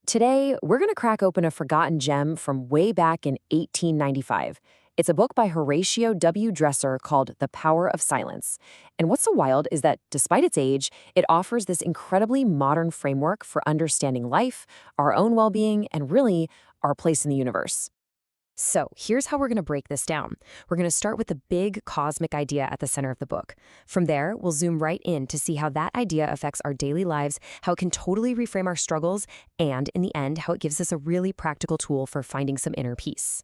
Today, we're going to crack open a forgotten gem from way back in 1895. It's a book by Horatio W. Dresser called The Power of Silence. And what's so wild is that despite its age, it offers this incredibly modern framework for understanding life, our own well being, and really our place in the universe. So, here's how we're going to break this down. We're going to start with the big cosmic idea at the center of the book. From there, we'll zoom right in to see how that idea affects our daily lives, how it can totally reframe our struggles, and in the end, how it gives us a really practical tool for finding some inner peace.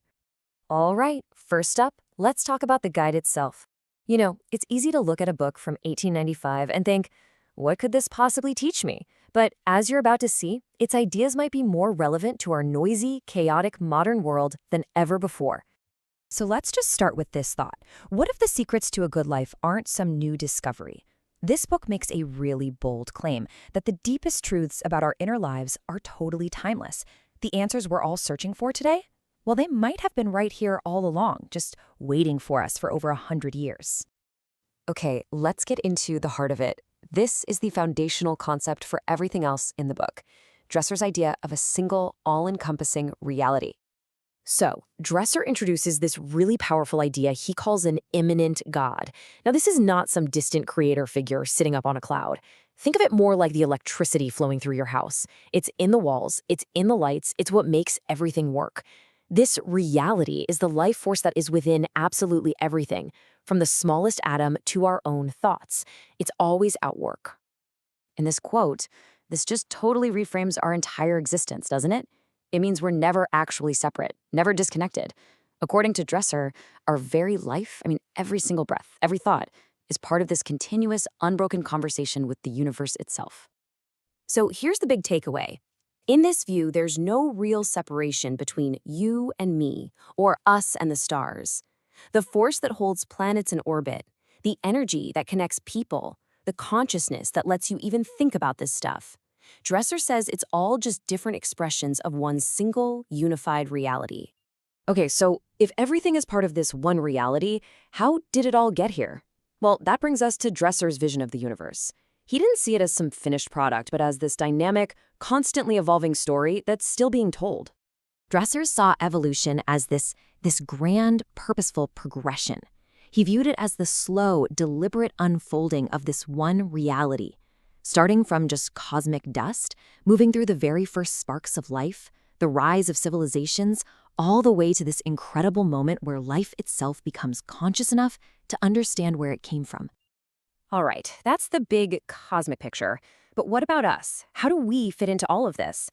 All right, first up, let's talk about the guide itself. It's easy to look at a book from 1895 and think, what could this possibly teach me? But as you're about to see, its ideas might be more relevant to our noisy, chaotic modern world than ever before. So let's just start with this thought. What if the secrets to a good life aren't some new discovery? This book makes a really bold claim that the deepest truths about our inner lives are totally timeless. The answers we're all searching for today? Well, they might have been right here all along, just waiting for us for over 100 years. Okay, let's get into the heart of it. This is the foundational concept for everything else in the book, Dresser's idea of a single, all-encompassing reality. So, Dresser introduces this really powerful idea he calls an immanent God. Now, this is not some distant creator figure sitting up on a cloud. Think of it more like the electricity flowing through your house. It's in the walls, it's in the lights, it's what makes everything work. This reality is the life force that is within absolutely everything, from the smallest atom to our own thoughts. It's always at work. In this quote, this just totally reframes our entire existence, doesn't it? It means we're never actually separate, never disconnected. According to Dresser, our very life, every single breath, every thought, is part of this continuous, unbroken conversation with the universe itself. So here's the big takeaway. In this view, there's no real separation between you and me, or us and the stars. The force that holds planets in orbit, the energy that connects people, the consciousness that lets you even think about this stuff. Dresser says it's all just different expressions of one single, unified reality. Okay, so if everything is part of this one reality, how did it all get here? Well, that brings us to Dresser's vision of the universe. He didn't see it as some finished product, but as this dynamic, constantly evolving story that's still being told. Dresser saw evolution as this grand, purposeful progression. He viewed it as the slow, deliberate unfolding of this one reality, starting from just cosmic dust, moving through the very first sparks of life, the rise of civilizations, all the way to this incredible moment where life itself becomes conscious enough to understand where it came from. All right, that's the big cosmic picture. But what about us? How do we fit into all of this?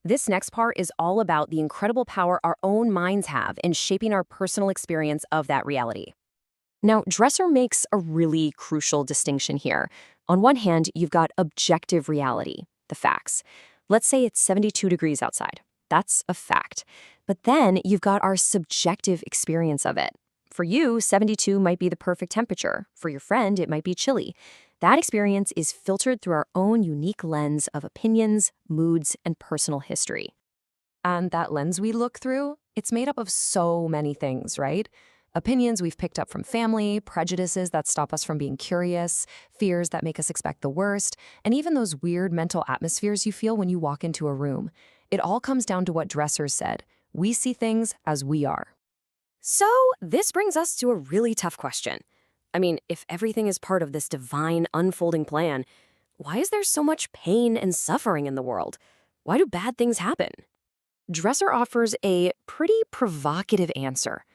This next part is all about the incredible power our own minds have in shaping our personal experience of that reality. Now, Dresser makes a really crucial distinction here. On one hand, you've got objective reality, the facts. Let's say it's 72 degrees outside. That's a fact. But then you've got our subjective experience of it. For you, 72 might be the perfect temperature. For your friend, it might be chilly. That experience is filtered through our own unique lens of opinions, moods, and personal history. And that lens we look through, it's made up of so many things, right? Opinions we've picked up from family, prejudices that stop us from being curious, fears that make us expect the worst, and even those weird mental atmospheres you feel when you walk into a room. It all comes down to what Dresser said. We see things as we are. So, this brings us to a really tough question. If everything is part of this divine unfolding plan, why is there so much pain and suffering in the world? Why do bad things happen? Dresser offers a pretty provocative answer.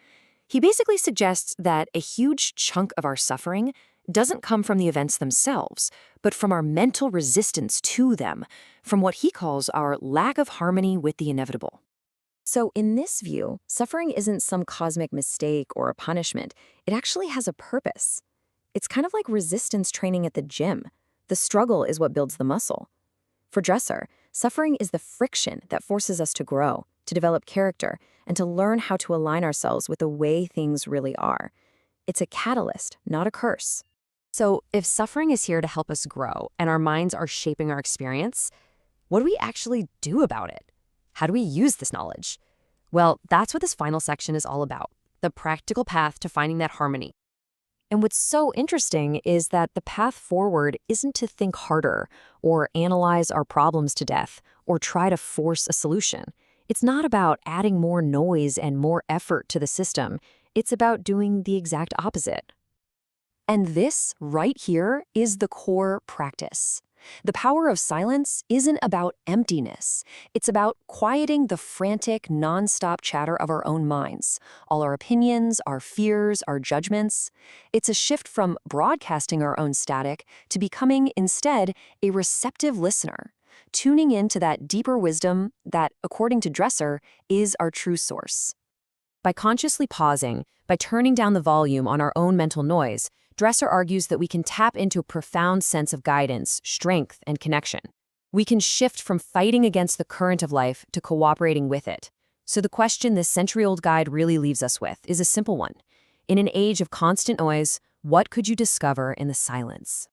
He basically suggests that a huge chunk of our suffering doesn't come from the events themselves, but from our mental resistance to them, from what he calls our lack of harmony with the inevitable. So in this view, suffering isn't some cosmic mistake or a punishment. It actually has a purpose. It's kind of like resistance training at the gym. The struggle is what builds the muscle. For Dresser, suffering is the friction that forces us to grow, to develop character, and to learn how to align ourselves with the way things really are. It's a catalyst, not a curse. So if suffering is here to help us grow and our minds are shaping our experience, what do we actually do about it? How do we use this knowledge? Well, that's what this final section is all about, the practical path to finding that harmony. And what's so interesting is that the path forward isn't to think harder or analyze our problems to death or try to force a solution. It's not about adding more noise and more effort to the system. It's about doing the exact opposite. And this, right here, is the core practice. The power of silence isn't about emptiness. It's about quieting the frantic, nonstop chatter of our own minds, all our opinions, our fears, our judgments. It's a shift from broadcasting our own static to becoming, instead, a receptive listener, tuning into that deeper wisdom that, according to Dresser, is our true source. By consciously pausing, by turning down the volume on our own mental noise, Dresser argues that we can tap into a profound sense of guidance, strength, and connection. We can shift from fighting against the current of life to cooperating with it. So the question this century-old guide really leaves us with is a simple one. In an age of constant noise, what could you discover in the silence?